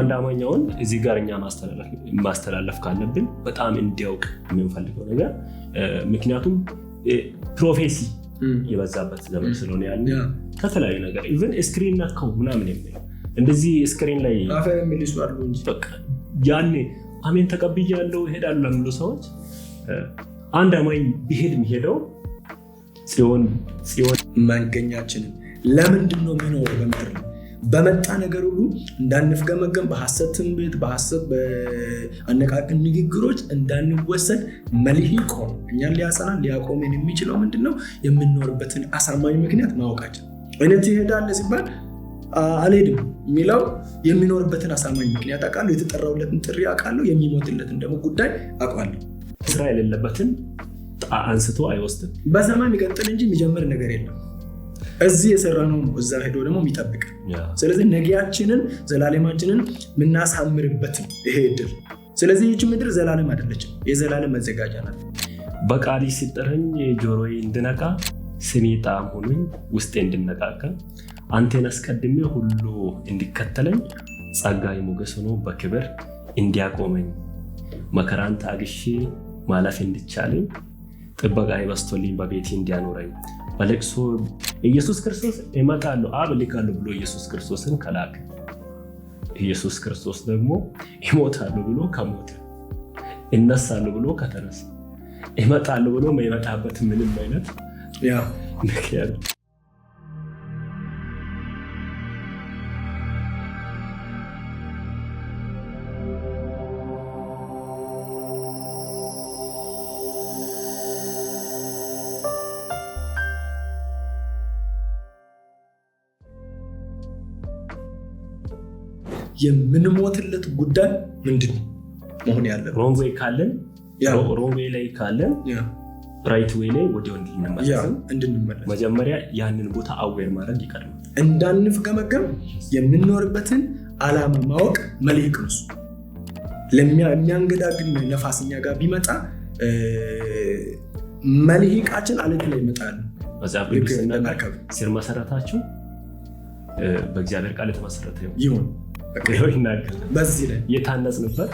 ለአንድ አማኛውን እዚህ ጋር እኛ ማስተላለፍ ካለብን በጣም እንዲያውቅ የምንፈልገው ነገር ምክንያቱም ፕሮፌሲ የበዛበት ዘመን ስለሆነ ያለ ከተለያዩ ነገር ኢቭን ስክሪን ነካው ምናምን የሚለው እንደዚህ ስክሪን ላይ አፈር የሚልሱ አሉ እንጂ በቃ ያኔ አሜን ተቀብያለሁ እሄዳለሁ ለሚሉ ሰዎች አንድ አማኝ ቢሄድ የሚሄደው ጽዮን መንገኛችንን ለምንድን ነው የሚኖረው በምድር ላይ በመጣ ነገር ሁሉ እንዳንፍገመገም በሐሰት ትንቢት በሐሰት በአነቃቂም ንግግሮች እንዳንወሰድ መልህቅ ሆኖ እኛን ሊያጸናን ሊያቆመን የሚችለው ምንድነው የምንኖርበትን አሳማኝ ምክንያት ማወቃችን እነት ይሄዳል ሲባል አልሄድም የሚለው የሚኖርበትን አሳማኝ ምክንያት አውቃለሁ የተጠራውለትን ጥሪ አውቃለሁ የሚሞትለትን ደግሞ ጉዳይ አውቃለሁ እስራኤል የሌለበትን አንስቶ አይወስድም በሰማይ የሚቀጥል እንጂ የሚጀምር ነገር የለም እዚህ የሰራነው ነው እዛ ሄዶ ደግሞ የሚጠብቅ ስለዚህ ነገያችንን ዘላለማችንን ምናሳምርበት ይሄ እድል ስለዚህ ይህች ምድር ዘላለም አይደለችም የዘላለም መዘጋጃ ናት በቃሊ ሲጠረኝ ጆሮዬ እንድነቃ ስሜ ጣዕም ሆኖኝ ውስጤ እንድነቃቃ አንተን አስቀድሜ ሁሉ እንዲከተለኝ ጸጋዬ ሞገስ ሆኖ በክብር እንዲያቆመኝ መከራን ታግሼ ማለፍ እንዲቻለኝ ጥበቃዬ በስቶልኝ በቤቴ እንዲያኖረኝ በለቅሶ ኢየሱስ ክርስቶስ እመጣለሁ አብ ልካለሁ ብሎ ኢየሱስ ክርስቶስን ከላከ ኢየሱስ ክርስቶስ ደግሞ ይሞታለሁ ብሎ ከሞተ እነሳለሁ ብሎ ከተነሳ እመጣለሁ ብሎ የማይመጣበት ምንም አይነት ምክንያት የምንሞትለት ጉዳይ ምንድን ነው መሆን ያለበት ሮንግ ዌይ ካለን ሮንግ ዌይ ላይ ካለን ራይት ዌይ ላይ ወዲያው እንድንመለስ መጀመሪያ ያንን ቦታ አዌር ማድረግ ይቀድማል እንዳንፍገመገም የምንኖርበትን ዓላማ ማወቅ መልህቅ ነው ለሚያንገዳግን ነፋስኛ ጋር ቢመጣ መልህቃችን አለት ላይ ይመጣል መጽሐፍ ቅዱስና ስር መሰረታችሁ በእግዚአብሔር ቃል የተመሰረተ ይሁን በዚህ ላይ የታነጽንበት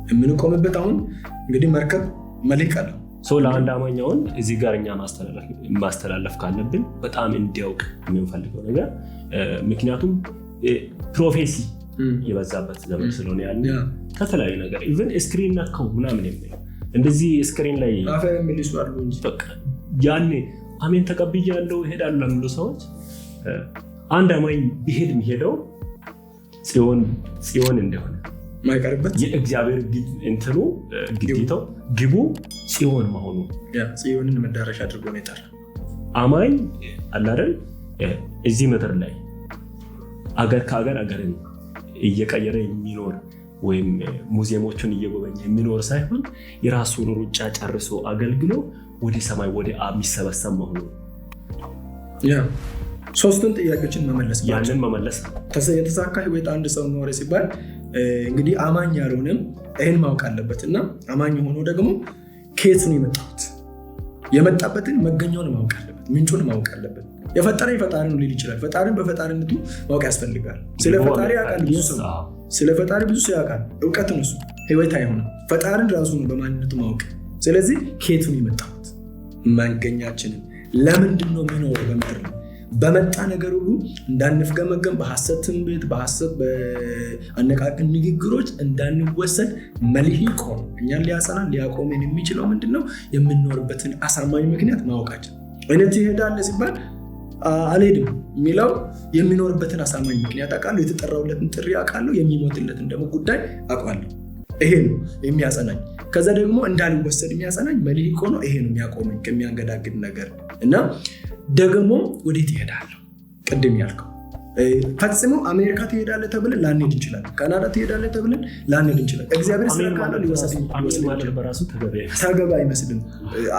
የምንቆምበት አሁን እንግዲህ መርከብ መልህቅ አለው ለአንድ አማኛውን እዚህ ጋር እኛ ማስተላለፍ ካለብን በጣም እንዲያውቅ የምንፈልገው ነገር ምክንያቱም ፕሮፌሲ የበዛበት ዘመን ስለሆነ ያለ ከተለያዩ ነገር ኢቭን ስክሪን ነካው ምናምን የሚለው እንደዚህ ስክሪን ላይ አፈር የሚልሱ አሉ እንጂ በቃ ያኔ አሜን ተቀብያለሁ እሄዳለሁ ለሚሉ ሰዎች አንድ አማኝ ቢሄድ የሚሄደው ጽዮን እንደሆነ ማይቀርበት የእግዚአብሔር እንትኑ ግዴታው ግቡ ጽዮን መሆኑ ጽዮንን መዳረሻ አድርጎ ነው የጠራ አማኝ አላደል እዚህ ምድር ላይ አገር ከአገር አገርን እየቀየረ የሚኖር ወይም ሙዚየሞችን እየጎበኘ የሚኖር ሳይሆን የራሱን ሩጫ ጨርሶ አገልግሎ ወደ ሰማይ ወደ አብ የሚሰበሰብ መሆኑ ሶስቱን ጥያቄዎችን መመለስ ያንን መመለስ የተሳካ ህይወት አንድ ሰው ኖረ ሲባል እንግዲህ አማኝ ያልሆነም ይህን ማወቅ አለበት እና አማኝ ሆኖ ደግሞ ከየት ነው የመጣበትን መገኛውን ማወቅ አለበት ምንጩን ማወቅ አለበት የፈጠረኝ ፈጣሪ ነው ሊል ይችላል ፈጣሪን በፈጣሪነቱ ማወቅ ያስፈልጋል ስለ ፈጣሪ ያውቃል ብዙ ሰው ስለ ፈጣሪ ብዙ ሰው ያውቃል እውቀት ነው እሱ ህይወት አይሆንም ፈጣሪን ራሱ ነው በማንነቱ ማወቅ ስለዚህ ከየት ነው የመጣሁት መንገኛችንን ለምንድን ነው የሚኖረው በምድር ላይ በመጣ ነገር ሁሉ እንዳንፍገመገም በሐሰት ትንቢት በሐሰት በአነቃቂም ንግግሮች እንዳንወሰድ መልህቅ ሆኖ እኛን ሊያጸናን ሊያቆመን የሚችለው ምንድነው የምንኖርበትን አሳማኝ ምክንያት ማወቃችን እነት ይሄዳል ሲባል አልሄድም የሚለው የሚኖርበትን አሳማኝ ምክንያት አውቃለሁ የተጠራውለትን ጥሪ አውቃለሁ የሚሞትለትን ደግሞ ጉዳይ አውቃለሁ ይሄ ነው የሚያጸናኝ ከዛ ደግሞ እንዳልወሰድ የሚያጸናኝ መልህቅ ሆኖ ይሄ ነው የሚያቆመኝ ከሚያንገዳግድ ነገር እና ደግሞ ወዴት ይሄዳል ቅድም ያልከው ፈጽሞ አሜሪካ ትሄዳለህ ተብለን ላንሄድ እንችላለን ካናዳ ትሄዳለህ ተብለን ላንሄድ እንችላለን እግዚአብሔር ስለካለ ሊወሰድ ማለት በራሱ ተገቢ አይመስልም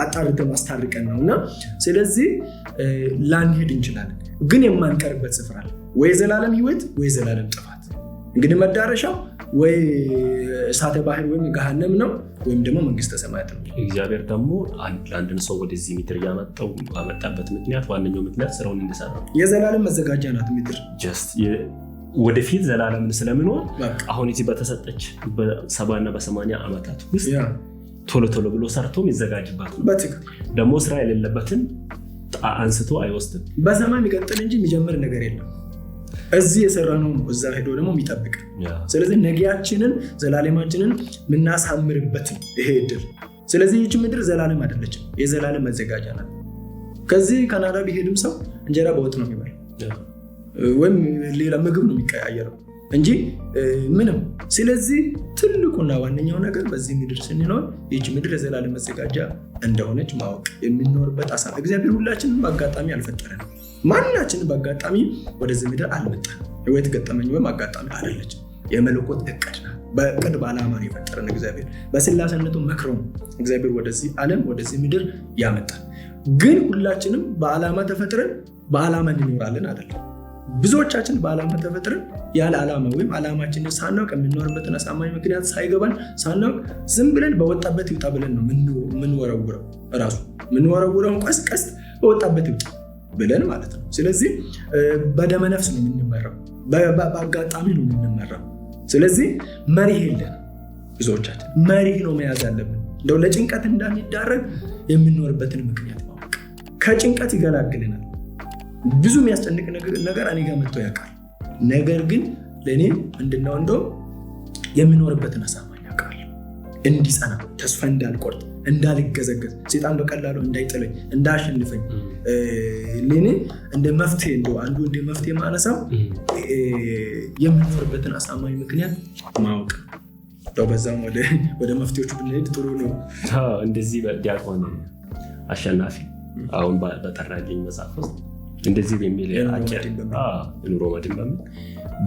አጣርተን ማስታርቀን ነውና ስለዚህ ላንሄድ እንችላለን ግን የማንቀርበት ስፍራ አለ ወይ ዘላለም ህይወት ወይ ዘላለም ጥፋት እንግዲህ መዳረሻው ወይ እሳተ ባህር ወይም ገሃነም ነው ወይም ደግሞ መንግስተ ሰማያት ነው እግዚአብሔር ደግሞ አንድን ሰው ወደዚህ ምድር ያመጣበት ምክንያት ዋነኛው ምክንያት ስራውን እንዲሰራ የዘላለም መዘጋጃ ናት ምድር ጀስት ወደፊት ዘላለምን ስለምኖር አሁን እዚህ በተሰጠች በ70 እና በ80 ዓመታት ውስጥ ቶሎ ቶሎ ብሎ ሰርቶ የሚዘጋጅባት ነው። ደግሞ ስራ የሌለበትን አንስቶ አይወስድም። በሰማይ የሚቀጥል እንጂ የሚጀምር ነገር የለም። እዚህ የሰራነው ነው እዛ ሄዶ ደግሞ የሚጠብቅ። ስለዚህ ነጊያችንን ዘላለማችንን የምናሳምርበት ይሄ እድል። ስለዚህ ይህች ምድር ዘላለም አይደለችም፣ የዘላለም መዘጋጃ ናት። ከዚህ ካናዳ ቢሄድም ሰው እንጀራ በወጥ ነው የሚበላው ወይም ሌላ ምግብ ነው የሚቀያየረው እንጂ ምንም። ስለዚህ ትልቁና ዋነኛው ነገር በዚህ ምድር ስንኖር ይህች ምድር የዘላለም መዘጋጃ እንደሆነች ማወቅ የምንኖርበት አሳ እግዚአብሔር ሁላችንም በአጋጣሚ አልፈጠረንም። ማናችንም በአጋጣሚ ወደዚህ ምድር አልመጣንም። ህይወት ገጠመኝ ወይም አጋጣሚ አይደለችም። የመለኮት እቅድ ናት። በእቅድ በዓላማ ነው የፈጠረን እግዚአብሔር። በስላሴነቱ መክሮ ነው እግዚአብሔር ወደዚህ ዓለም ወደዚህ ምድር ያመጣል። ግን ሁላችንም በዓላማ ተፈጥረን በዓላማ እንኖራለን አይደለም። ብዙዎቻችን በዓላማ ተፈጥረን ያለ ዓላማ ወይም ዓላማችንን ሳናውቅ የምንኖርበትን አሳማኝ ምክንያት ሳይገባን ሳናውቅ ዝም ብለን በወጣበት ይውጣ ብለን ነው የምንወረውረው። ራሱ የምንወረውረውን ቀስ በወጣበት ይውጣ ብለን ማለት ነው። ስለዚህ በደመ ነፍስ ነው የምንመራው፣ በአጋጣሚ ነው የምንመራው። ስለዚህ መሪህ የለን። ብዙዎቻችን መሪህ ነው መያዝ አለብን። እንደው ለጭንቀት እንዳንዳረግ የምንኖርበትን ምክንያት ማወቅ ከጭንቀት ይገላግልናል። ብዙ የሚያስጨንቅ ነገር እኔ ጋር መጥቶ ያውቃል። ነገር ግን ለእኔ ምንድነው እንደው የምኖርበትን አሳማኝ ያውቃል። እንዲጸና ተስፋ እንዳልቆርጥ እንዳልገዘገዝ ሴጣን በቀላሉ እንዳይጥለኝ እንዳሸንፈኝ ለእኔ እንደ መፍትሄ አንዱ እንደ መፍትሄ ማነሳው የምኖርበትን አሳማኝ ምክንያት ማወቅ። በዛም ወደ መፍትሄዎቹ ብንሄድ ጥሩ ነው። እንደዚህ ዲያቆን አሸናፊ አሁን በጠራልኝ መጽሐፍ ውስጥ እንደዚህ በሚል አጭር ኑሮ መድን በሚል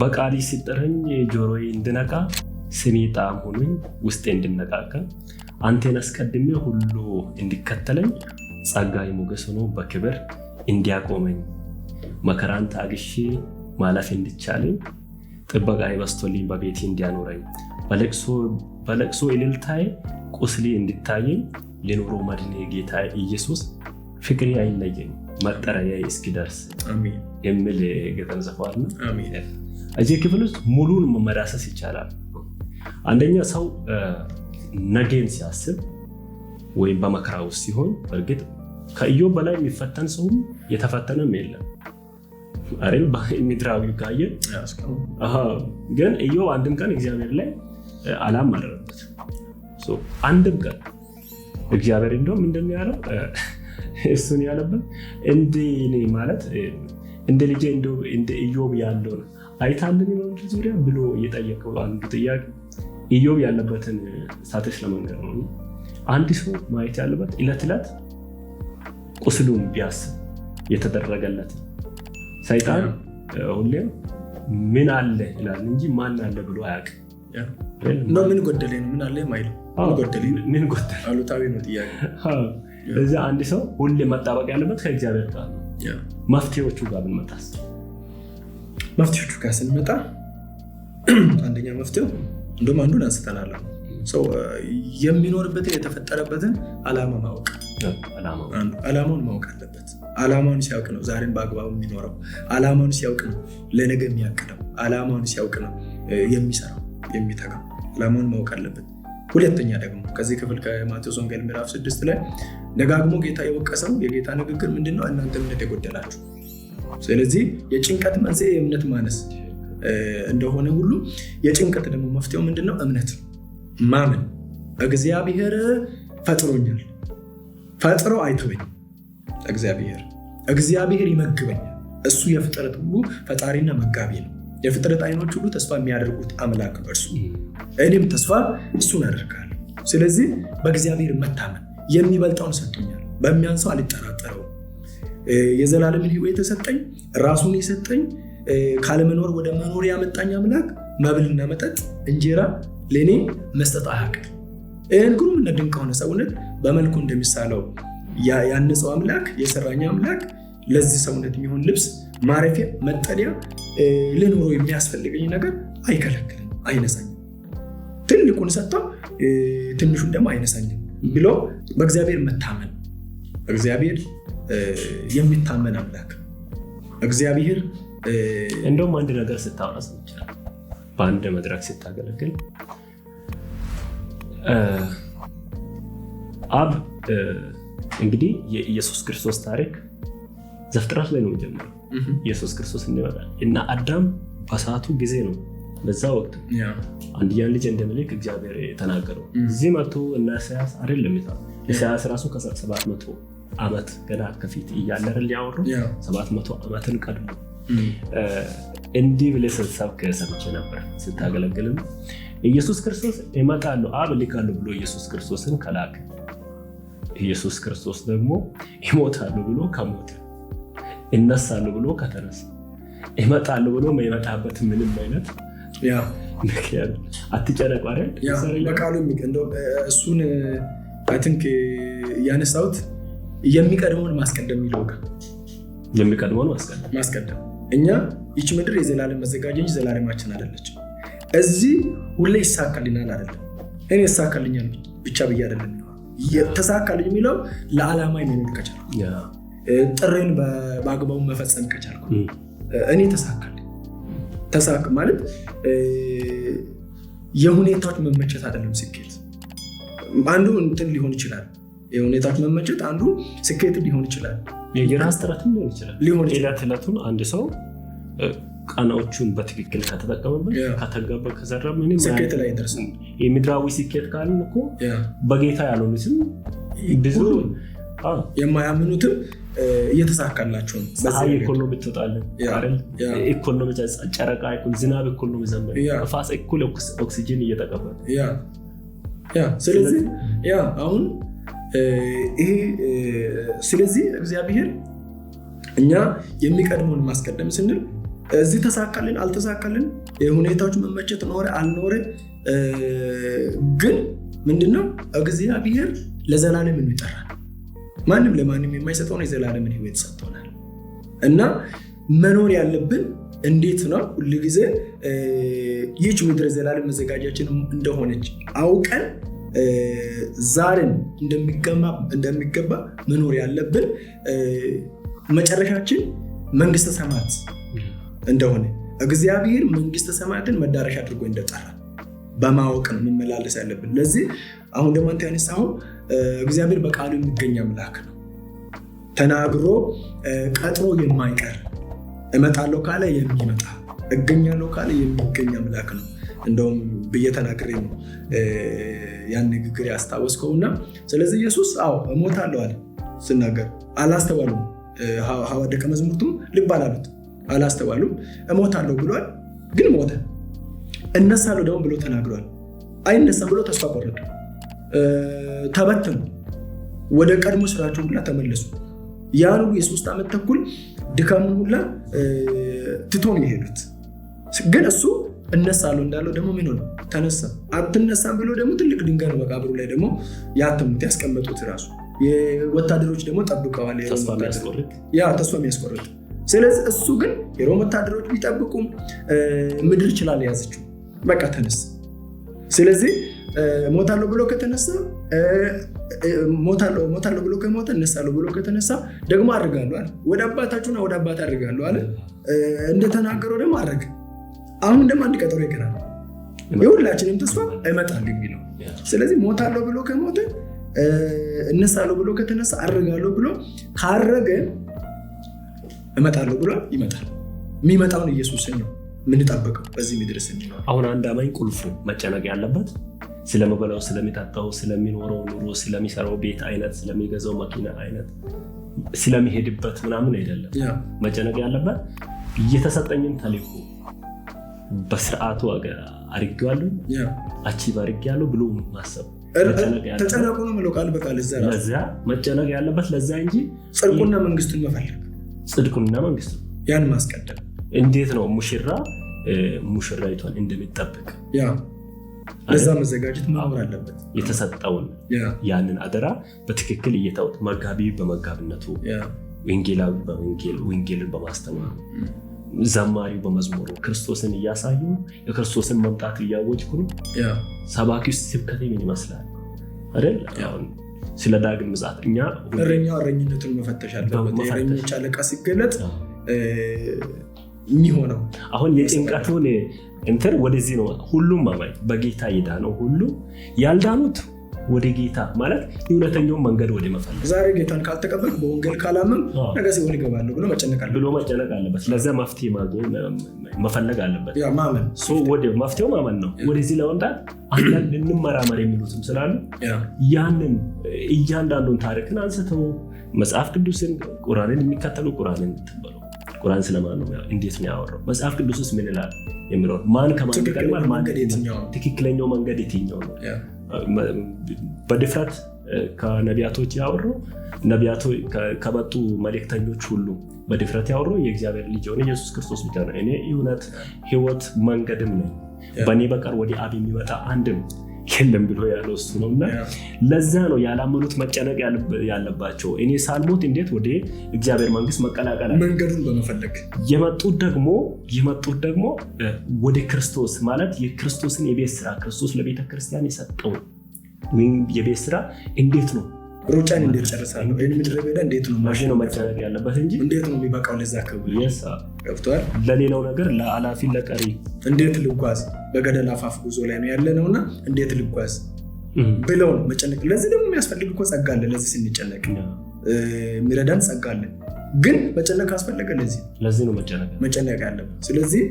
በቃሊ ሲጠረኝ ጆሮዬ እንድነቃ ስሜ ጣዕም ሆኖኝ ውስጤ እንድነቃቃ አንተን አስቀድሜ ሁሉ እንዲከተለኝ ጸጋዬ ሞገስ ሆኖ በክብር እንዲያቆመኝ መከራን ታግሼ ማለፍ እንዲቻለኝ ጥበቃዬ በስቶልኝ በቤቴ እንዲያኖረኝ በለቅሶ እልልታዬ ቁስሌ እንዲታየኝ ለኑሮ መድኔ ጌታ ኢየሱስ ፍቅሬ አይለየኝ መጠሪያዬ እስኪደርስ የሚል ግጥም ጽፏል። እዚህ ክፍል ውስጥ ሙሉን መዳሰስ ይቻላል። አንደኛ ሰው ነገን ሲያስብ ወይም በመከራ ውስጥ ሲሆን፣ በእርግጥ ከኢዮብ በላይ የሚፈተን ሰውም የተፈተነም የለም አይደል? ምድራዊው ካየ ግን ኢዮብ አንድም ቀን እግዚአብሔር ላይ አላማረረበት። አንድም ቀን እግዚአብሔር እንደው ምንድነው ያለው? እሱን ያለበት እንደ ማለት እንደ ልጄ እንደ ኢዮብ ያለው አይታልን በምድር ዙሪያ ብሎ እየጠየቀው አንዱ ጥያቄ ኢዮብ ያለበትን ስታተስ ለመንገር ነው። አንድ ሰው ማየት ያለበት ዕለት ዕለት ቁስሉን ቢያስብ የተደረገለት። ሰይጣን ሁሌም ምን አለ ይላል እንጂ ማን አለ ብሎ አያውቅም። ነው ምን ጎደለ ነው ምን አለ ማይለው ምን ጎደለ አሉታዊ ነው ጥያቄ። እዚህ አንድ ሰው ሁሌ መጣበቅ ያለበት ከእግዚአብሔር ጋር ነው። መፍትሄዎቹ ጋር ብንመጣስ? መፍትሄዎቹ ጋር ስንመጣ አንደኛ መፍትሄው እንደውም አንዱን አንስተናል። ሰው የሚኖርበትን የተፈጠረበትን ዓላማ ማወቅ፣ ዓላማውን ማወቅ አለበት። ዓላማውን ሲያውቅ ነው ዛሬን በአግባቡ የሚኖረው። ዓላማውን ሲያውቅ ነው ለነገ የሚያቅደው። ዓላማውን ሲያውቅ ነው የሚሰራው የሚተጋው። ዓላማውን ማወቅ አለበት። ሁለተኛ ደግሞ ከዚህ ክፍል ከማቴዎስ ወንጌል ምዕራፍ 6 ላይ ደጋግሞ ጌታ የወቀሰው የጌታ ንግግር ምንድነው? እናንተ እምነት የጎደላችሁ። ስለዚህ የጭንቀት መንስኤ የእምነት ማነስ እንደሆነ ሁሉ የጭንቀት ደግሞ መፍትሄው ምንድነው? እምነት ነው። ማመን እግዚአብሔር ፈጥሮኛል፣ ፈጥሮ አይተወኝ። እግዚአብሔር ይመግበኛል። እሱ የፍጥረት ሁሉ ፈጣሪና መጋቢ ነው። የፍጥረት አይኖች ሁሉ ተስፋ የሚያደርጉት አምላክ እርሱ፣ እኔም ተስፋ እሱን አደርጋለሁ። ስለዚህ በእግዚአብሔር መታመን የሚበልጠውን ሰጥቶኛል፣ በሚያንሰው አልጠራጠረውም። የዘላለምን ሕይወት የሰጠኝ ራሱን የሰጠኝ ካለመኖር ወደ መኖር ያመጣኝ አምላክ መብልና መጠጥ እንጀራ ለእኔ መስጠት አያውቅም። ይህን ግሩም እና ድንቅ የሆነ ሰውነት በመልኩ እንደሚሳለው ያነጸው አምላክ የሰራኝ አምላክ ለዚህ ሰውነት የሚሆን ልብስ፣ ማረፊያ፣ መጠለያ ልኖሮ የሚያስፈልገኝ ነገር አይከለክልም፣ አይነሳኝም። ትልቁን ሰጥተው ትንሹን ደግሞ አይነሳኝም ብሎ በእግዚአብሔር መታመን። እግዚአብሔር የሚታመን አምላክ፣ እግዚአብሔር እንደውም አንድ ነገር ስታወራ ሰምቻለሁ። በአንድ መድረክ ስታገለግል አብ እንግዲህ የኢየሱስ ክርስቶስ ታሪክ ዘፍጥረት ላይ ነው የሚጀምረው። ኢየሱስ ክርስቶስ እንዲመጣ እና አዳም በሰዓቱ ጊዜ ነው በዛ ወቅት አንድያ ልጅ እንደሚልክ እግዚአብሔር የተናገረው። እዚህ መጥቶ እና ኢሳያስ አይደለም ኢሳያስ ራሱ ከ700 ዓመት ገና ከፊት እያለ ሊያወሩ 700 ዓመትን ቀድሞ እንዲህ ብለህ ስትሰብክ ሰምቼ ነበር ስታገለግልም ኢየሱስ ክርስቶስ እመጣለሁ አብ እልካለሁ ብሎ ኢየሱስ ክርስቶስን ከላከ ኢየሱስ ክርስቶስ ደግሞ ይሞታለሁ ብሎ ከሞተ እነሳለሁ ብሎ ከተነሳ እመጣለሁ ብሎ የማይመጣበት ምንም አይነት ምክንያት አትጨነቁ አይደል? በቃሉ እንደው እሱን አይ ቲንክ ያነሳሁት የሚቀድመውን ማስቀደም የሚለው ጋር የሚቀድመውን ማስቀደም እኛ ይቺ ምድር የዘላለም መዘጋጃ እንጂ ዘላለማችን አይደለች። እዚህ ሁሌ ይሳካልናል አይደለም። እኔ ይሳካልኛል ብቻ ብዬ አይደለም ተሳካልኝ የሚለው ለዓላማ የሚኖር ከቻልኩ ጥሬን በአግባቡ መፈጸም ከቻልኩ እኔ ተሳካ ማለት የሁኔታዎች መመቸት አይደለም ስኬት። አንዱ እንትን ሊሆን ይችላል የሁኔታዎች መመቸት አንዱ ስኬት ሊሆን ይችላል። የራስ ጥረትም ሊሆን ይችላል። ዕለቱን አንድ ሰው ቀናዎቹን በትክክል ከተጠቀመበት ከተገበረ ከሰራ ምንም ስኬት ላይ ይደርሳል። የምድራዊ ስኬት ካልን እኮ በጌታ ያልሆኑትም ብዙ የማያምኑትም እየተሳካላቸው ነው። ፀሐይ እኩል ነው የምትወጣለን አይደል? እኩል ነው ጨረቃ እኩል፣ ዝናብ እኩል ነው የሚዘንበው፣ ነፋስ እኩል ኦክሲጅን እየተቀበለ ስለዚህ አሁን ይሄ ስለዚህ እግዚአብሔር እኛ የሚቀድመውን ማስቀደም ስንል እዚህ ተሳካልን አልተሳካልን የሁኔታዎች መመቸት ኖረ አልኖረ ግን ምንድነው እግዚአብሔር ለዘላለም ይጠራል። ማንም ለማንም የማይሰጠውን የዘላለምን ህይወት ሰጥቶናል እና መኖር ያለብን እንዴት ነው? ሁሉ ጊዜ ይህች ምድር ዘላለም መዘጋጃችን እንደሆነች አውቀን ዛሬን እንደሚገባ መኖር ያለብን መጨረሻችን መንግስተ ሰማያት እንደሆነ እግዚአብሔር መንግስተ ሰማያትን መዳረሻ አድርጎ እንደጠራ በማወቅ ነው መመላለስ ያለብን። ለዚህ አሁን ደግሞ አንተ ያነሳው እግዚአብሔር በቃሉ የሚገኝ አምላክ ነው። ተናግሮ ቀጥሮ የማይቀር እመጣለሁ ካለ የሚመጣ እገኛለሁ ካለ የሚገኝ አምላክ ነው። እንደውም በየተናገረ ነው ያን ንግግር ያስታወስከውና ስለዚህ ኢየሱስ እሞታለሁ አለ ሲናገር አላስተዋሉም። ሐዋርያት ደቀ መዛሙርቱም ልብ አላሉት አላስተዋሉም። እሞታለሁ ብሏል ግን ሞተ። እነሳለሁ ደግሞ ብሎ ተናግሯል። አይነሳም ብሎ ተስፋ ቆረጡ፣ ተበተኑ፣ ወደ ቀድሞ ስራቸው ሁላ ተመለሱ። ያን የ3 ዓመት ተኩል ድካሙን ሁላ ትቶን የሄዱት ግን እሱ እነሳለሁ እንዳለው ደግሞ ምን ሆነ? ተነሳ። አትነሳም ብሎ ደግሞ ትልቅ ድንጋይ ነው መቃብሩ ላይ ደግሞ ያተሙት ያስቀመጡት። ራሱ የወታደሮች ደግሞ ጠብቀዋል ተስፋ የሚያስቆርጥ። ስለዚህ እሱ ግን የሮም ወታደሮች ቢጠብቁም ምድር ይችላል ያዘችው በቃ ተነሳ። ስለዚህ ሞታለሁ ብሎ ከተነሳ ሞታለሁ ብሎ ከሞተ እነሳለሁ ብሎ ከተነሳ ደግሞ አድርጋለሁ አለ። ወደ አባታችሁና ወደ አባት አድርጋለሁ አለ። እንደተናገረው ደግሞ አድርግ። አሁን ደግሞ አንድ ቀጠሮ ይቀራል። የሁላችንም ተስፋ እመጣለሁ የሚለው። ስለዚህ ሞታለሁ ብሎ ከሞተ እነሳለሁ ብሎ ከተነሳ አድርጋለሁ ብሎ ካረገ እመጣለሁ ብሎ ይመጣል። የሚመጣውን ኢየሱስን ነው የምንጠብቀው በዚህ ምድር ስንኖር። አሁን አንድ አማኝ ቁልፉ መጨነቅ ያለበት ስለመበላው፣ ስለሚጠጣው፣ ስለሚኖረው ኑሮ፣ ስለሚሰራው ቤት አይነት፣ ስለሚገዛው መኪና አይነት፣ ስለሚሄድበት ምናምን አይደለም። መጨነቅ ያለበት እየተሰጠኝን ተልእኮ በስርዓቱ አድርጌዋለሁ አቺቭ አድርጌያለሁ ብሎ ማሰብ። ተጨነቁ ነው የምለው ቃል በቃል ለዚያ መጨነቅ ያለበት ለዛ እንጂ ጽድቁና መንግስቱን መፈለግ፣ ጽድቁንና መንግስቱ ያን ማስቀደም። እንዴት ነው ሙሽራ ሙሽራይቷን እንደሚጠብቅ ለዛ መዘጋጀት መኖር አለበት። የተሰጠውን ያንን አደራ በትክክል እየተወጣ መጋቢ በመጋቢነቱ፣ ወንጌላዊ ወንጌልን በማስተማሩ፣ ዘማሪው በመዝሙሩ ክርስቶስን እያሳዩ የክርስቶስን መምጣት እያወጅኩ ነው። ሰባኪው ስብከቴ ምን ይመስላል አይደል? ስለ ዳግም ምጽአት እኛ እረኛው እረኝነቱን መፈተሽ አለበት። የእረኞች አለቃ ሲገለጥ የሚሆነው። አሁን የጭንቀቱን እንትን ወደዚህ ነው። ሁሉም አማኝ በጌታ የዳነው ሁሉ ያልዳኑት ወደ ጌታ ማለት እውነተኛውን መንገድ ወደ መፈለግ። ዛሬ ጌታን ካልተቀበልክ በወንጌል ካላመን ነገ ሲሆን ይገባለሁ ብሎ መጨነቅ አለበት። ለዛ መፍትሄ መፈለግ አለበት። ማመን መፍትሄው ማመን ነው። ወደዚህ ለመምጣት አንዳንድ እንመራመር የሚሉትም ስላሉ ያንን እያንዳንዱን ታሪክን አንስተው መጽሐፍ ቅዱስን ቁርአንን የሚከተሉ ቁርአንን ትበሉ። ቁርአን ስለማን ነው? እንዴት ነው ያወራው? መጽሐፍ ቅዱስስ ምን ይላል የሚለው ማን ከማን ይቀድማል? ትክክለኛው መንገድ የትኛው ነው? በድፍረት ከነቢያቶች ያወራው ነቢያቶ ከመጡ መልእክተኞች ሁሉ በድፍረት ያወራው የእግዚአብሔር ልጅ የሆነ ኢየሱስ ክርስቶስ ብቻ ነው። እኔ እውነት ሕይወት መንገድም ነኝ፣ በእኔ በቀር ወደ አብ የሚመጣ አንድም የለም ብሎ ያለው እሱ ነው። እና ለዛ ነው ያላመኑት መጨነቅ ያለባቸው። እኔ ሳልሞት እንዴት ወደ እግዚአብሔር መንግስት መቀላቀል መንገዱን በመፈለግ የመጡት ደግሞ ወደ ክርስቶስ ማለት የክርስቶስን የቤት ስራ ክርስቶስ ለቤተ ክርስቲያን የሰጠው የቤት ስራ እንዴት ነው ሩጫን እንዴት ጨርሳለሁ ይሄን ምድረ በዳ እንዴት ነው ማሽ ነው መጨነቅ ያለበት እንጂ እንዴት ነው የሚበቃው ለዛ ክብር ገብቷል። ለሌላው ነገር ለአላፊ ለቀሪ እንዴት ልጓዝ በገደል አፋፍ ጉዞ ላይ ነው ያለነውና እንዴት ልጓዝ ብለው ነው መጨነቅ። ለዚህ ደግሞ የሚያስፈልግ እኮ ጸጋ አለ። ለዚህ ስንጨነቅ የሚረዳን ጸጋ አለ። ግን መጨነቅ ካስፈለገ ለዚህ ነው መጨነቅ ያለበት። ስለዚህ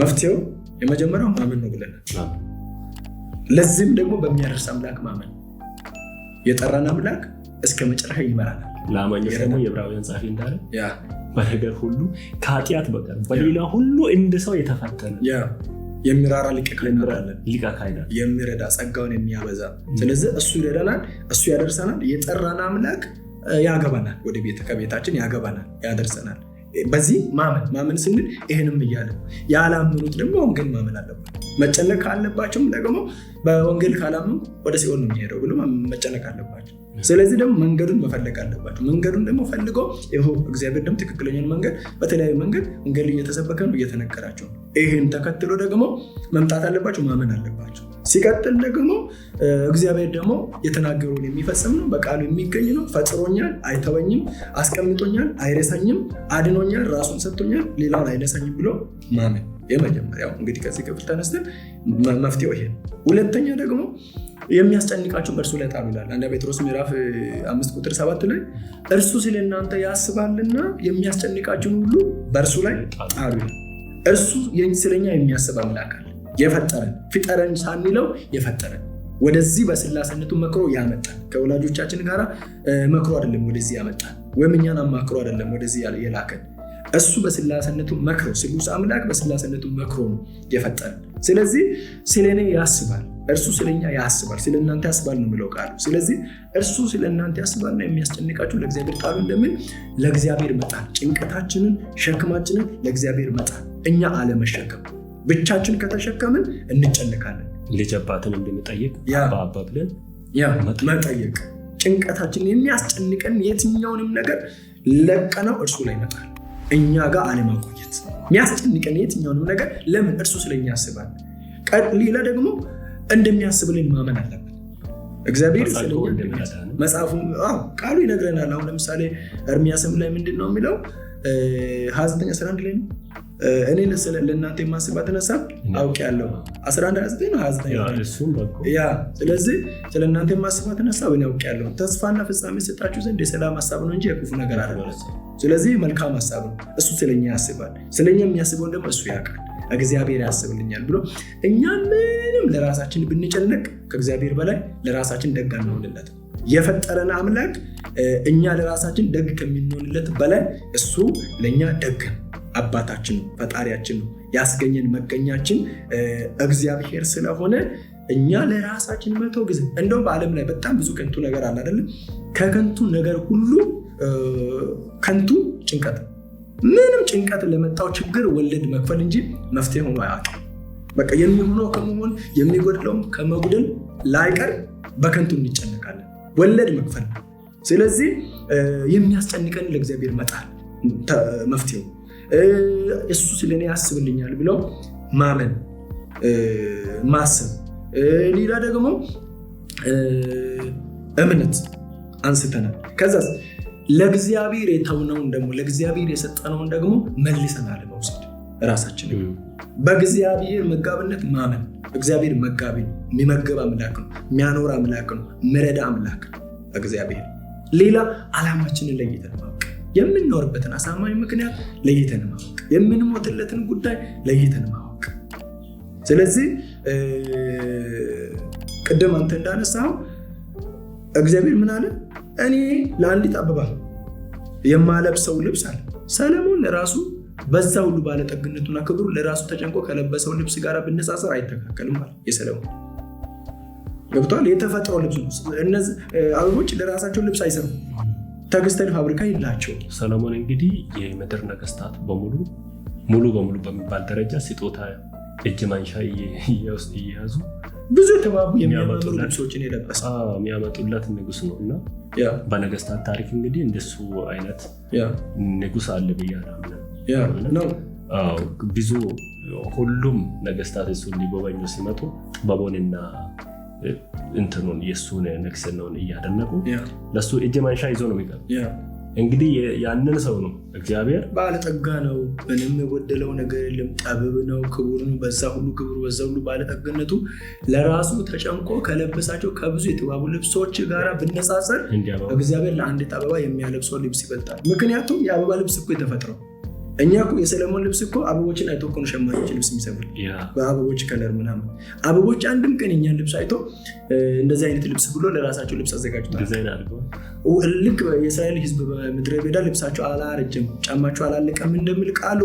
መፍትሄው የመጀመሪያው ማመን ነው ብለናል። ለዚህም ደግሞ በሚያደርስ አምላክ ማመን የጠራን አምላክ እስከ መጨረሻ ይመራናል። ለአማኞች ደግሞ የዕብራውያን ጻፊ እንዳለ በነገር ሁሉ ከኃጢአት በቀር በሌላ ሁሉ እንደ ሰው የተፈተነ የሚራራ ሊቀ ካህናት የሚረዳ ጸጋውን የሚያበዛ። ስለዚህ እሱ ይረዳናል፣ እሱ ያደርሰናል። የጠራን አምላክ ያገባናል፣ ወደ ከቤታችን ያገባናል፣ ያደርሰናል። በዚህ ማመን ስንል ይሄንም እያለ ያላመኑት ደግሞ ወንጌል ማመን አለባቸው። መጨነቅ ካለባቸውም ደግሞ በወንጌል ካላመኑ ወደ ሲኦል ነው የሚሄደው ብሎ መጨነቅ አለባቸው። ስለዚህ ደግሞ መንገዱን መፈለግ አለባቸው። መንገዱን ደግሞ ፈልገው ይኸው እግዚአብሔር ደግሞ ትክክለኛውን መንገድ በተለያዩ መንገድ ወንጌል እየተሰበከ ነው፣ እየተነገራቸው ነው። ይህን ተከትሎ ደግሞ መምጣት አለባቸው፣ ማመን አለባቸው። ሲቀጥል ደግሞ እግዚአብሔር ደግሞ የተናገረውን የሚፈጽም ነው፣ በቃሉ የሚገኝ ነው። ፈጥሮኛል፣ አይተወኝም፣ አስቀምጦኛል፣ አይረሳኝም፣ አድኖኛል፣ ራሱን ሰጥቶኛል፣ ሌላውን አይነሳኝም ብሎ ማመን የመጀመሪያው። እንግዲህ ከዚህ ክፍል ተነስተን መፍትሄው ይሄ ነው። ሁለተኛ ደግሞ የሚያስጨንቃችሁ በእርሱ ላይ ጣሉ ይላል። አንደኛ ጴጥሮስ ምዕራፍ 5:7 ላይ እርሱ ስለ እናንተ ያስባልና የሚያስጨንቃችሁን ሁሉ በእርሱ ላይ ጣሉ ይላል። እርሱ ስለኛ የሚያስብ አምላክ አለ። የፈጠረን ፍጠረን ሳንለው የፈጠረን ወደዚህ በስላሴነቱ መክሮ ያመጣን። ከወላጆቻችን ጋር መክሮ አይደለም ወደዚህ ያመጣን፣ ወይም እኛን አማክሮ አይደለም ወደዚህ የላከን። እሱ በስላሴነቱ መክሮ ስሉስ አምላክ በስላሴነቱ መክሮ ነው የፈጠረን። ስለዚህ ስለኔ ያስባል፣ እርሱ ስለኛ ያስባል፣ ስለእናንተ ያስባል ነው የሚለው ቃሉ። ስለዚህ እርሱ ስለእናንተ ያስባልና የሚያስጨንቃችሁ ለእግዚአብሔር ቃሉ እንደምን ለእግዚአብሔር መጣል፣ ጭንቀታችንን ሸክማችንን ለእግዚአብሔር መጣል፣ እኛ አለመሸከም። ብቻችን ከተሸከምን እንጨነቃለን። ልጅ አባትን እንደምጠይቅ በአባ ብለን መጠየቅ፣ ጭንቀታችንን የሚያስጨንቀን የትኛውንም ነገር ለቀነው እርሱ ላይ መጣል፣ እኛ ጋር አለማቆየት። የሚያስጨንቀን የትኛውንም ነገር ለምን እርሱ ስለኛ ያስባል። ሌላ ደግሞ እንደሚያስብልን ማመን አለብን። እግዚአብሔር መጽሐፉ ቃሉ ይነግረናል። አሁን ለምሳሌ ኤርምያስም ላይ ምንድን ነው የሚለው 29:11 ላይ ነው እኔ ለእናንተ የማስባትን ሀሳብ አውቄአለሁ። 11:29 ነው 29። ስለዚህ ስለ እናንተ የማስባትን ሀሳብ እኔ አውቄአለሁ፣ ተስፋና ፍጻሜ ሰጣችሁ ዘንድ የሰላም ሀሳብ ነው እንጂ የክፉ ነገር አይደለም። ስለዚህ መልካም ሀሳብ ነው። እሱ ስለኛ ያስባል። ስለኛ የሚያስበውን ደግሞ እሱ ያውቃል። እግዚአብሔር ያስብልኛል ብሎ እኛ ምንም ለራሳችን ብንጨነቅ ከእግዚአብሔር በላይ ለራሳችን ደግ አንሆንለት። የፈጠረን አምላክ እኛ ለራሳችን ደግ ከሚሆንለት በላይ እሱ ለእኛ ደግ አባታችን ነው፣ ፈጣሪያችን ነው። ያስገኘን መገኛችን እግዚአብሔር ስለሆነ እኛ ለራሳችን መተው ጊዜ እንደውም በዓለም ላይ በጣም ብዙ ከንቱ ነገር አለ አይደለም። ከከንቱ ነገር ሁሉ ከንቱ ጭንቀት። ምንም ጭንቀት ለመጣው ችግር ወለድ መክፈል እንጂ መፍትሄ ሆኖ አያውቅም። በቃ የሚሆነው ከመሆን የሚጎድለውም ከመጉደል ላይቀር በከንቱ እንጨነቃለን። ወለድ መክፈል። ስለዚህ የሚያስጨንቀን ለእግዚአብሔር መጣል መፍትሄው። እሱ ስለኔ ያስብልኛል ብለው ማመን ማሰብ። ሌላ ደግሞ እምነት አንስተናል። ከዛስ ለእግዚአብሔር የተውነውን ደግሞ ለእግዚአብሔር የሰጠነውን ደግሞ መልሰን አለመውሰድ። ራሳችን በእግዚአብሔር መጋቢነት ማመን። እግዚአብሔር መጋቢ ነው፣ የሚመገብ አምላክ ነው፣ የሚያኖር አምላክ ነው፣ የሚረዳ አምላክ ነው እግዚአብሔር። ሌላ ዓላማችንን ለይተን ማወቅ፣ የምንኖርበትን አሳማኝ ምክንያት ለይተን ማወቅ፣ የምንሞትለትን ጉዳይ ለይተን ማወቅ። ስለዚህ ቅድም አንተ እንዳነሳው እግዚአብሔር ምን አለ? እኔ ለአንዲት አበባ የማለብሰው ልብስ አለ። ሰለሞን ለራሱ በዛ ሁሉ ባለጠግነቱና ክብሩ ለራሱ ተጨንቆ ከለበሰው ልብስ ጋር ብነጻጸር አይተካከልም ማለት የሰለሞን ገብቷል። የተፈጥሮ ልብስ ነው። እነዚህ አበቦች ለራሳቸው ልብስ አይሰሩም፣ ተክስታይል ፋብሪካ የላቸው። ሰለሞን እንግዲህ የምድር ነገስታት በሙሉ ሙሉ በሙሉ በሚባል ደረጃ ስጦታ እጅ ማንሻ እየያዙ ብዙ የተባቡ የሚያማምሩ ልብሶችን የለበሰ የሚያመጡለት ንጉስ ነው እና በነገስታት ታሪክ እንግዲህ እንደሱ አይነት ንጉስ አለ ብያለሁ። ብዙ ሁሉም ነገስታት እሱን ሊጎበኙ ሲመጡ በቦንና እንትኑን የእሱን ንግስናውን እያደነቁ ለእሱ እጅ ማንሻ ይዞ ነው የሚቀር። እንግዲህ ያንን ሰው ነው እግዚአብሔር ባለጠጋ ነው፣ ምንም የጎደለው ነገር የለም፣ ጠቢብ ነው፣ ክቡር ነው። በዛ ሁሉ ክብሩ በዛ ሁሉ ባለጠግነቱ ለራሱ ተጨንቆ ከለበሳቸው ከብዙ የተባቡ ልብሶች ጋር ብነጻጸር እግዚአብሔር ለአንዲት አበባ የሚያለብሰው ልብስ ይበልጣል። ምክንያቱም የአበባ ልብስ እኮ የተፈጥረው እኛ እኮ የሰለሞን ልብስ እኮ አበቦችን አይቶ እኮ ነው ሸማኔዎች ልብስ የሚሰሩ በአበቦች ከለር ምናምን። አበቦች አንድም ቀን እኛን ልብስ አይቶ እንደዚህ አይነት ልብስ ብሎ ለራሳቸው ልብስ አዘጋጅቷል። ልክ የእስራኤል ሕዝብ በምድረ በዳ ልብሳቸው አላረጀም፣ ጫማቸው አላለቀም እንደሚል ቃሉ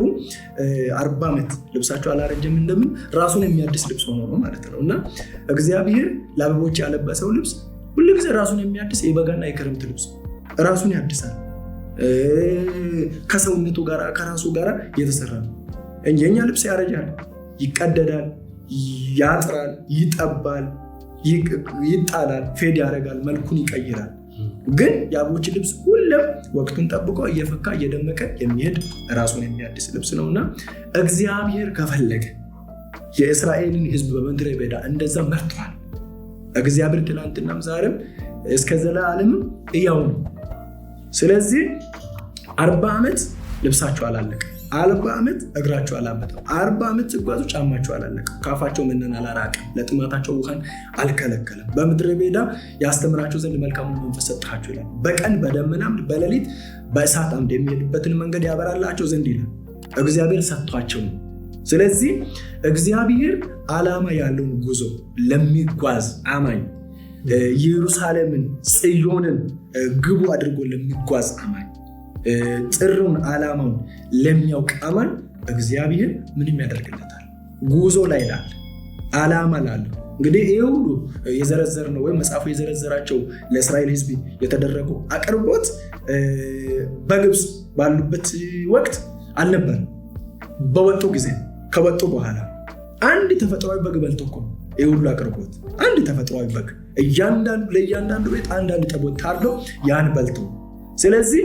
40 ዓመት ልብሳቸው አላረጀም እንደሚል ራሱን የሚያድስ ልብስ ሆኖ ነው ማለት ነው። እና እግዚአብሔር ለአበቦች ያለበሰው ልብስ ሁልጊዜ ራሱን የሚያድስ የበጋና የክረምት ልብስ ራሱን ያድሳል። ከሰውነቱ ጋር ከራሱ ጋር የተሰራ ነው። የኛ ልብስ ያረጃል፣ ይቀደዳል፣ ያጥራል፣ ይጠባል፣ ይጣላል፣ ፌድ ያደርጋል፣ መልኩን ይቀይራል። ግን የአበቦች ልብስ ሁሌም ወቅቱን ጠብቆ እየፈካ እየደመቀ የሚሄድ ራሱን የሚያድስ ልብስ ነውና እግዚአብሔር ከፈለገ የእስራኤልን ሕዝብ በምድረ በዳ እንደዛ መርቷል። እግዚአብሔር ትናንትናም ዛሬም እስከ ዘላለምም ሕያው ነው። ስለዚህ 40 ዓመት ልብሳቸው አላለቀም፣ 40 ዓመት እግራቸው አላበጠም፣ 40 ዓመት ሲጓዙ ጫማቸው አላለቀም፣ ካፋቸው ምንን አላራቀም፣ ለጥማታቸው ውሃን አልከለከለም። በምድረ በዳ ያስተምራቸው ዘንድ መልካሙን መንፈስ ሰጣቸው ይላል። በቀን በደመና አምድ በሌሊት በእሳት አምድ የሚሄዱበትን መንገድ ያበራላቸው ዘንድ ይላል። እግዚአብሔር ሰጥቷቸው ነው። ስለዚህ እግዚአብሔር ዓላማ ያለውን ጉዞ ለሚጓዝ አማኝ ኢየሩሳሌምን ጽዮንን ግቡ አድርጎ ለሚጓዝ አማኝ ጥሩን ዓላማውን ለሚያውቅ አማኝ እግዚአብሔር ምንም ያደርግለታል። ጉዞ ላይ ላለ ዓላማ ላለ እንግዲህ ይሄ ሁሉ የዘረዘር ነው ወይም መጽሐፉ የዘረዘራቸው ለእስራኤል ሕዝብ የተደረገው አቅርቦት በግብፅ ባሉበት ወቅት አልነበረም። በወጡ ጊዜ ከወጡ በኋላ አንድ ተፈጥሯዊ በግ በልቶ እኮ ይሄ ሁሉ አቅርቦት አንድ ተፈጥሯዊ በግ ለእያንዳንዱ ቤት አንዳንድ ጠቦት ታርዶ ያን በልቶ። ስለዚህ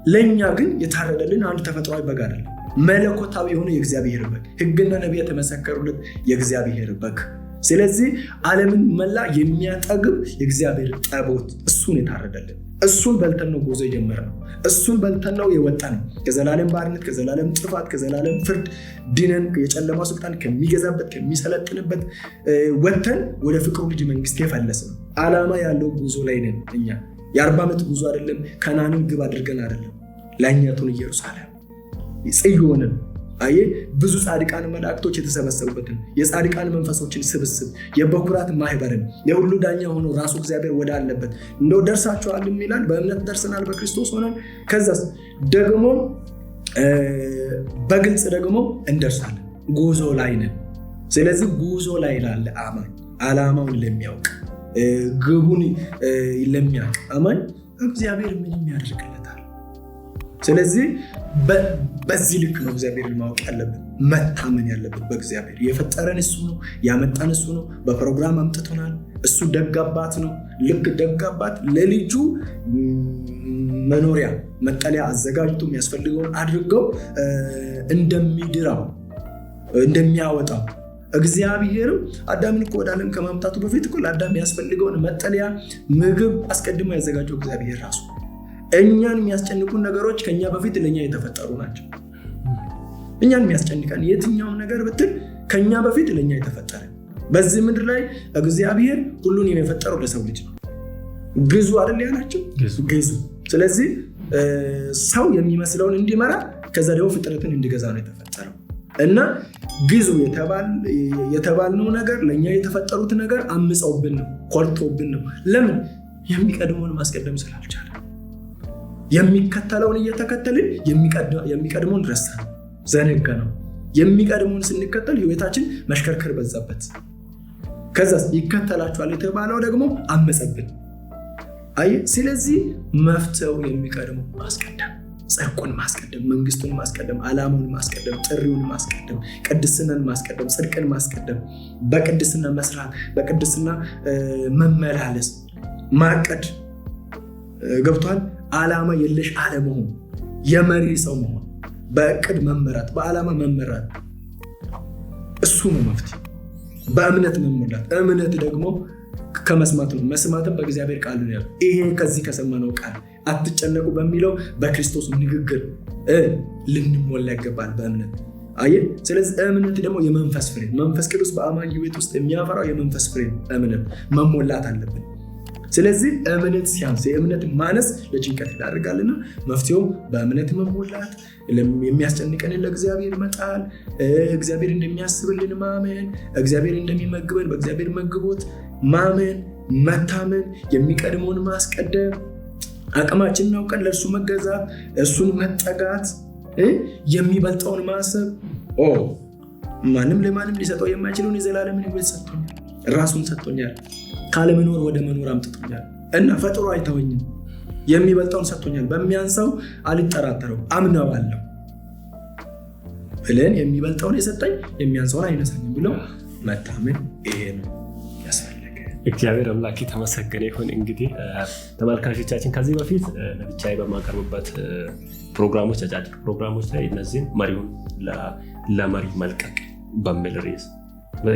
ለእኛ ግን የታረደልን አንድ ተፈጥሯዊ በግ አይደለም፣ መለኮታዊ የሆነ የእግዚአብሔር በግ፣ ሕግና ነቢያት የተመሰከሩለት የእግዚአብሔር በግ። ስለዚህ ዓለምን መላ የሚያጠግብ የእግዚአብሔር ጠቦት እሱን የታረደልን። እሱን በልተን ነው ጉዞ የጀመርነው። እሱን በልተን ነው የወጣነው ከዘላለም ባርነት፣ ከዘላለም ጥፋት፣ ከዘላለም ፍርድ ድነን የጨለማው ስልጣን ከሚገዛበት ከሚሰለጥንበት ወጥተን ወደ ፍቅሩ ልጅ መንግስት የፈለስነው ዓላማ ያለው ጉዞ ላይ ነን። እኛ የ40 ዓመት ጉዞ አይደለም፣ ከናንን ግብ አድርገን አይደለም፣ ላይኛቱን ኢየሩሳሌም ጽዮንን አየ ብዙ ጻድቃን መላእክቶች የተሰበሰቡበትን የጻድቃን መንፈሶችን ስብስብ የበኩራት ማህበርን የሁሉ ዳኛ ሆኖ ራሱ እግዚአብሔር ወደ አለበት እንደው ደርሳችኋል ይላል። በእምነት ደርሰናል በክርስቶስ ሆነን ከዛስ ደግሞ በግልጽ ደግሞ እንደርሳለን። ጉዞ ላይ ነን። ስለዚህ ጉዞ ላይ ላለ አማኝ ዓላማውን ለሚያውቅ ግቡን ለሚያውቅ አማኝ እግዚአብሔር ምንም ያደርግለታል። ስለዚህ በዚህ ልክ ነው እግዚአብሔርን ማወቅ ያለብን፣ መታመን ያለብን በእግዚአብሔር። የፈጠረን እሱ ነው፣ ያመጣን እሱ ነው፣ በፕሮግራም አምጥቶናል። እሱ ደግ አባት ነው። ልክ ደግ አባት ለልጁ መኖሪያ መጠለያ አዘጋጅቶ የሚያስፈልገውን አድርገው እንደሚድራው እንደሚያወጣው እግዚአብሔርም አዳምን እኮ ወደ ዓለም ከማምጣቱ በፊት እኮ ለአዳም ያስፈልገውን መጠለያ ምግብ አስቀድሞ ያዘጋጀው እግዚአብሔር ራሱ። እኛን የሚያስጨንቁን ነገሮች ከኛ በፊት ለኛ የተፈጠሩ ናቸው። እኛን የሚያስጨንቀን የትኛውም ነገር ብትል ከኛ በፊት ለኛ የተፈጠረ በዚህ ምድር ላይ እግዚአብሔር ሁሉን የፈጠረው ለሰው ልጅ ነው። ግዙ አይደል ያላቸው ግዙ። ስለዚህ ሰው የሚመስለውን እንዲመራ ከዛ ደግሞ ፍጥረትን እንዲገዛ ነው የተፈጠረው እና ግዙ የተባልነው ነገር ለኛ የተፈጠሩት ነገር አምፀውብን ነው፣ ኮርቶብን ነው። ለምን? የሚቀድመውን ማስቀደም ስላልቻለ የሚከተለውን እየተከተልን የሚቀድመውን ረሳን፣ ዘነጋ ነው። የሚቀድመውን ስንከተል ህይወታችን መሽከርከር በዛበት። ከዛ ይከተላችኋል የተባለው ደግሞ አመፀብን። ስለዚህ መፍትሄው የሚቀድመው ማስቀደም፣ ጽድቁን ማስቀደም፣ መንግስቱን ማስቀደም፣ ዓላማውን ማስቀደም፣ ጥሪውን ማስቀደም፣ ቅድስናን ማስቀደም፣ ጽድቅን ማስቀደም፣ በቅድስና መስራት፣ በቅድስና መመላለስ፣ ማቀድ ገብቷል። ዓላማ የለሽ አለመሆን፣ የመሪ ሰው መሆን፣ በእቅድ መመራት፣ በዓላማ መመራት፣ እሱ ነው መፍትሄ። በእምነት መሞላት። እምነት ደግሞ ከመስማት ነው፣ መስማትም በእግዚአብሔር ቃል ነው ያለው። ይሄ ከዚህ ከሰማነው ቃል አትጨነቁ በሚለው በክርስቶስ ንግግር ልንሞላ ይገባል በእምነት። አየህ። ስለዚህ እምነት ደግሞ የመንፈስ ፍሬ፣ መንፈስ ቅዱስ በአማኝ ሕይወት ውስጥ የሚያፈራው የመንፈስ ፍሬ እምነት መሞላት አለብን። ስለዚህ እምነት ሲያንስ፣ የእምነት ማነስ ለጭንቀት ይዳርጋልና መፍትሄው በእምነት መሞላት፣ የሚያስጨንቀንን ለእግዚአብሔር መጣል፣ እግዚአብሔር እንደሚያስብልን ማመን፣ እግዚአብሔር እንደሚመግበን በእግዚአብሔር መግቦት ማመን፣ መታመን፣ የሚቀድመውን ማስቀደም፣ አቅማችንን አውቀን ለእርሱ መገዛት፣ እሱን መጠጋት፣ የሚበልጠውን ማሰብ። ማንም ለማንም ሊሰጠው የማይችለውን የዘላለምን ሕይወት ሰጥቶኛል፣ ራሱን ሰጥቶኛል፣ ካለመኖር ወደ መኖር አምጥቶኛል እና ፈጥሮ አይተወኝም፣ የሚበልጠውን ሰጥቶኛል፣ በሚያንሰው አልጠራጠረው አምነዋለሁ ብለን የሚበልጠውን የሰጠኝ የሚያንሰውን አይነሳኝም ብሎ መታመን፣ ይሄ ነው ያስፈልገ። እግዚአብሔር አምላክ የተመሰገነ ይሁን። እንግዲህ ተመልካቾቻችን ከዚህ በፊት ለብቻዬ በማቀርብበት ፕሮግራሞች፣ አጫጭር ፕሮግራሞች ላይ እነዚህን መሪውን ለመሪ መልቀቅ በሚል ርዕስ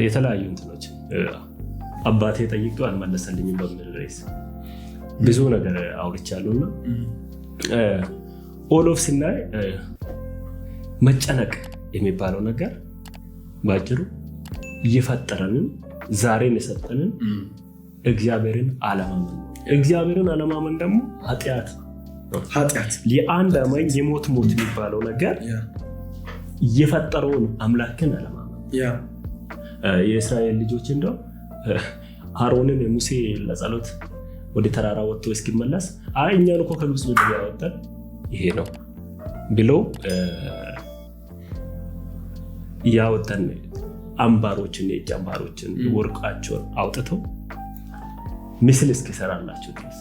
የተለያዩ እንትኖች አባቴ ጠይቄው አልመለሰልኝም በሚል ርዕስ ብዙ ነገር አውርቻለሁ እና ኦሎፍ ስናይ መጨነቅ የሚባለው ነገር ባጭሩ እየፈጠረንን ዛሬን የሰጠንን እግዚአብሔርን አለማመን ነው። እግዚአብሔርን አለማመን ደግሞ ኃጢአት። የአንድ አማኝ የሞት ሞት የሚባለው ነገር እየፈጠረውን አምላክን አለማመን። የእስራኤል ልጆች እንደው አሮንን ሙሴ ለጸሎት ወደ ተራራ ወጥቶ እስኪመለስ እኛን እኮ ከግብፅ ምድር ያወጣን ይሄ ነው ብለው ያወጣን አምባሮችን፣ የእጅ አምባሮችን፣ ወርቃቸውን አውጥተው ምስል እስኪሰራላቸው ድረስ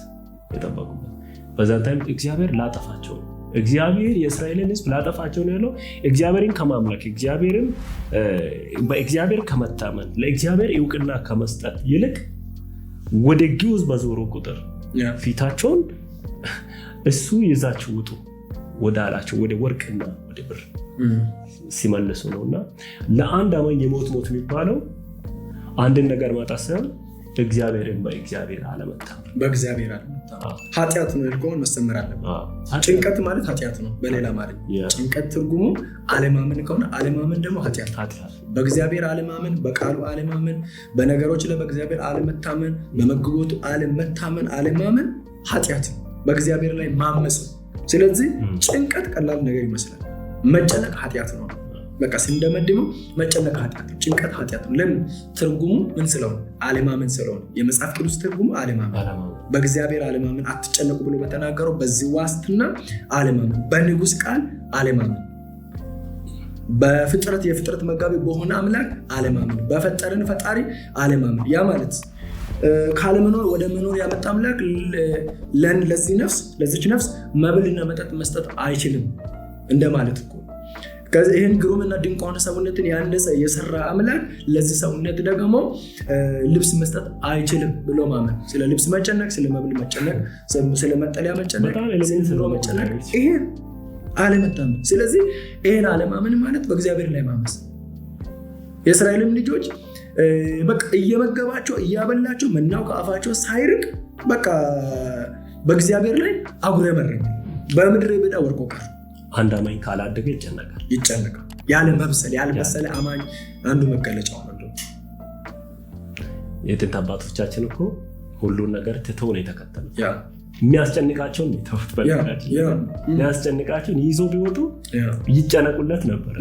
የጠበቁበት። በዛን ታይም እግዚአብሔር ላጠፋቸው፣ እግዚአብሔር የእስራኤልን ሕዝብ ላጠፋቸው ነው ያለው። እግዚአብሔርን ከማምለክ በእግዚአብሔር ከመታመን ለእግዚአብሔር እውቅና ከመስጠት ይልቅ ወደ ግዑዝ በዞሩ ቁጥር ፊታቸውን እሱ ይዛችሁ ውጡ ወደ አላቸው ወደ ወርቅና ወደ ብር ሲመልሱ ነውና ለአንድ አማኝ የሞት ሞት የሚባለው አንድን ነገር ማጣት ሳይሆን እግዚአብሔርን በእግዚአብሔር አለመታመን፣ በእግዚአብሔር አለመታመን ኃጢአት ነው ልኮን መሰመር አለበት። ጭንቀት ማለት ኃጢአት ነው። በሌላ ማለት ጭንቀት ትርጉሙ አለማመን ከሆነ አለማመን ደግሞ ኃጢአት። በእግዚአብሔር አለማመን፣ በቃሉ አለማመን፣ በነገሮች ላይ በእግዚአብሔር አለመታመን፣ በመግቦቱ አለመታመን፣ አለማመን ኃጢአት ነው። በእግዚአብሔር ላይ ማመፅ። ስለዚህ ጭንቀት ቀላል ነገር ይመስላል። መጨነቅ ኃጢአት ነው። በቃ ስንደመድመው መጨነቅ ኃጢአት ነው፣ ጭንቀት ኃጢአት ነው። ለምን? ትርጉሙ ምን ስለሆነ? አለማመን ስለሆነ። የመጽሐፍ ቅዱስ ትርጉሙ አለማመን፣ በእግዚአብሔር አለማመን። አትጨነቁ ብሎ በተናገረው በዚህ ዋስትና አለማመን፣ በንጉሥ ቃል አለማመን፣ በፍጥረት የፍጥረት መጋቢ በሆነ አምላክ አለማመን፣ በፈጠረን ፈጣሪ አለማመን። ያ ማለት ካለመኖር ወደ መኖር ያመጣ አምላክ ለዚች ነፍስ መብልና መጠጥ መስጠት አይችልም እንደማለት እኮ። ይህን ግሩምና ድንቅ የሆነ ሰውነትን ያነጸ የሰራ አምላክ ለዚህ ሰውነት ደግሞ ልብስ መስጠት አይችልም ብሎ ማመን። ስለ ልብስ መጨነቅ፣ ስለ መብል መጨነቅ፣ ስለ መጠለያ መጨነቅ፣ ስለ መጨነቅ፣ ይሄ አለመታመን። ስለዚህ ይሄን አለማመን ማለት በእግዚአብሔር ላይ ማመስ። የእስራኤልም ልጆች በቃ እየመገባቸው እያበላቸው መናው ከአፋቸው ሳይርቅ በቃ በእግዚአብሔር ላይ አጉረመረሙ። በምድረ በዳ ወድቀው ቀሩ። አንድ አማኝ ካላደገ ይጨነቃል። ያለ መብሰል ያልበሰለ አማኝ አንዱ መገለጫው ነው። የጥንት አባቶቻችን እኮ ሁሉን ነገር ትተው ነው የተከተሉት። የሚያስጨንቃቸውን ተውት። የሚያስጨንቃቸውን ይዞ ቢወጡ ይጨነቁለት ነበር።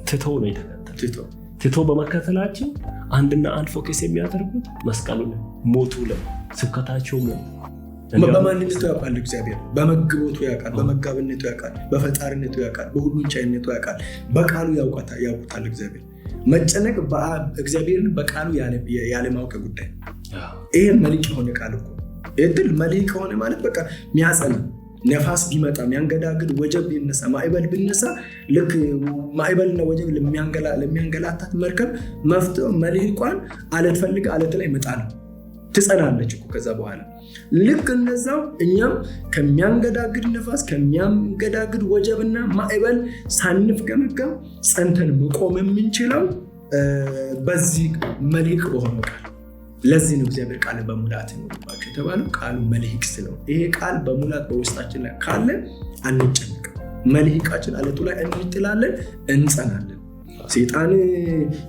ትተው ነው የተከተሉት። ትተው በመከተላቸው አንድና አንድ ፎከስ የሚያደርጉት መስቀሉ ላይ፣ ሞቱ ላይ፣ ስብከታቸው ነው። በማንነቱ ያውቃል እግዚአብሔር፣ በመግቦቱ ያውቃል፣ በመጋብነቱ ያውቃል፣ በፈጣሪነቱ ያውቃል፣ በሁሉን ቻይነቱ ያውቃል፣ በቃሉ ያውቁታል እግዚአብሔር። መጨነቅ እግዚአብሔርን በቃሉ ያለማወቅ ጉዳይ። ይሄ መልክ የሆነ ቃል እኮ እድል መልክ ከሆነ ማለት በቃ የሚያጸና ነፋስ ቢመጣ የሚያንገዳግድ ወጀብ ቢነሳ ማዕበል ቢነሳ ልክ ማዕበልና ወጀብ ለሚያንገላታት መርከብ መፍትሄው መልህቋን አለት ፈልግ አለት ላይ መጣል ትጸናለች እኮ። ከዛ በኋላ ልክ እንደዛው እኛም ከሚያንገዳግድ ነፋስ ከሚያንገዳግድ ወጀብና ማዕበል ሳንፍገመገም ጸንተን መቆም የምንችለው በዚህ መልህቅ በሆነው ቃል። ለዚህ ነው እግዚአብሔር ቃል በሙላት ይኖርባችሁ የተባለው። ቃሉ መልህቅ ስለሆነ ይሄ ቃል በሙላት በውስጣችን ላይ ካለ አንጨነቅም። መልህቃችን አለቱ ላይ እንጥላለን፣ እንጸናለን። ሰይጣን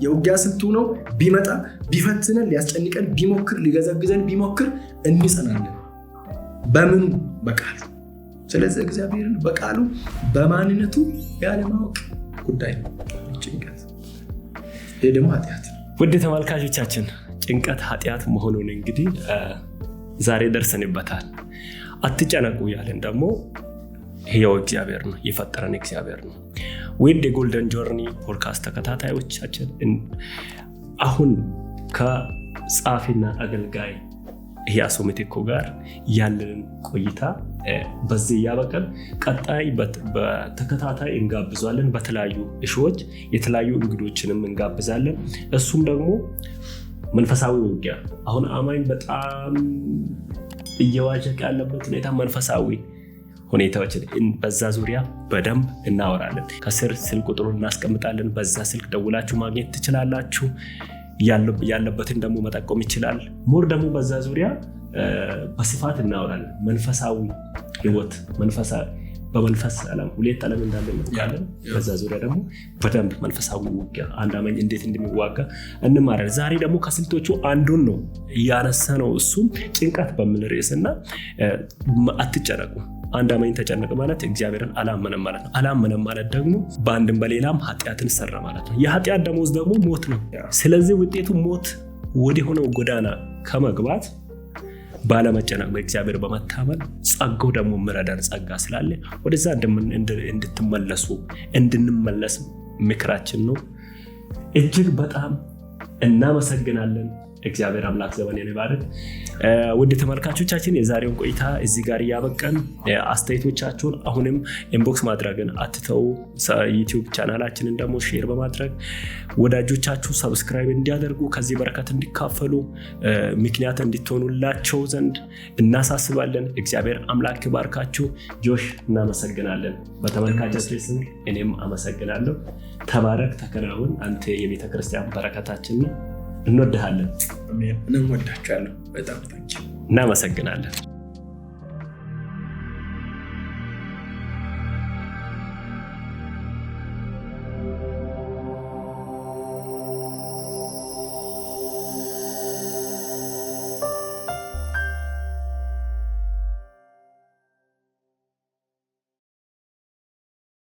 የውጊያ ስልቱ ነው። ቢመጣ ቢፈትነን፣ ሊያስጨንቀን ቢሞክር፣ ሊገዘግዘን ቢሞክር እንጸናለን። በምኑ? በቃሉ። ስለዚህ እግዚአብሔርን በቃሉ በማንነቱ ያለማወቅ ጉዳይ ነው ጭንቀት። ይሄ ደግሞ ኃጢአት ነው። ውድ ተመልካቾቻችን ጭንቀት ኃጢአት መሆኑን እንግዲህ ዛሬ ደርሰንበታል። አትጨነቁ ያለን ደግሞ ሕያው እግዚአብሔር ነው፣ የፈጠረን እግዚአብሔር ነው። ውድ የጎልደን ጆርኒ ፖድካስት ተከታታዮቻችን አሁን ከጸሐፊና አገልጋይ ኢያሱ ምትኩ ጋር ያለንን ቆይታ በዚህ ያበቃል። ቀጣይ በተከታታይ እንጋብዛለን። በተለያዩ እሾች የተለያዩ እንግዶችንም እንጋብዛለን። እሱም ደግሞ መንፈሳዊ ውጊያ አሁን አማኝ በጣም እየዋዠቀ ያለበት ሁኔታ መንፈሳዊ ሁኔታዎችን በዛ ዙሪያ በደንብ እናወራለን። ከስር ስልክ ቁጥሩን እናስቀምጣለን። በዛ ስልክ ደውላችሁ ማግኘት ትችላላችሁ። ያለበትን ደግሞ መጠቆም ይችላል። ሞር ደግሞ በዛ ዙሪያ በስፋት እናወራለን። መንፈሳዊ ህይወት በመንፈስ ዓለም ሁለት ዓለም እንዳለ እንቃለን። በዛ ዙሪያ ደግሞ በደንብ መንፈሳዊ ውጊያ አንድ አማኝ እንዴት እንደሚዋጋ እንማራለን። ዛሬ ደግሞ ከስልቶቹ አንዱን ነው እያነሳ ነው። እሱም ጭንቀት በሚል ርዕስና አትጨነቁ። አንድ አማኝ ተጨነቀ ማለት እግዚአብሔርን አላመነም ማለት ነው። አላመነም ማለት ደግሞ በአንድም በሌላም ኃጢአትን ሰራ ማለት ነው። የኃጢአት ደሞዝ ደግሞ ሞት ነው። ስለዚህ ውጤቱ ሞት ወደ ሆነው ጎዳና ከመግባት ባለመጨነቅ በእግዚአብሔር በመታመን ጸጋው ደግሞ ምረዳን ጸጋ ስላለ ወደዛ እንድንመለስ ምክራችን ነው። እጅግ በጣም እናመሰግናለን። እግዚአብሔር አምላክ ዘመንን ይባርክ። ውድ ተመልካቾቻችን የዛሬውን ቆይታ እዚህ ጋር እያበቃን፣ አስተያየቶቻችሁን አሁንም ኢንቦክስ ማድረግን አትተው። ዩቲዩብ ቻናላችንን ደግሞ ሼር በማድረግ ወዳጆቻችሁ ሰብስክራይብ እንዲያደርጉ ከዚህ በረከት እንዲካፈሉ ምክንያት እንድትሆኑላቸው ዘንድ እናሳስባለን። እግዚአብሔር አምላክ ይባርካችሁ። ጆሽ እናመሰግናለን። በተመልካቾች ስም እኔም አመሰግናለሁ። ተባረክ፣ ተከናወን። አንተ የቤተክርስቲያን በረከታችን ነው። እንወድሃለን። እኔም ወዳችኋለሁ። በጣም እናመሰግናለን።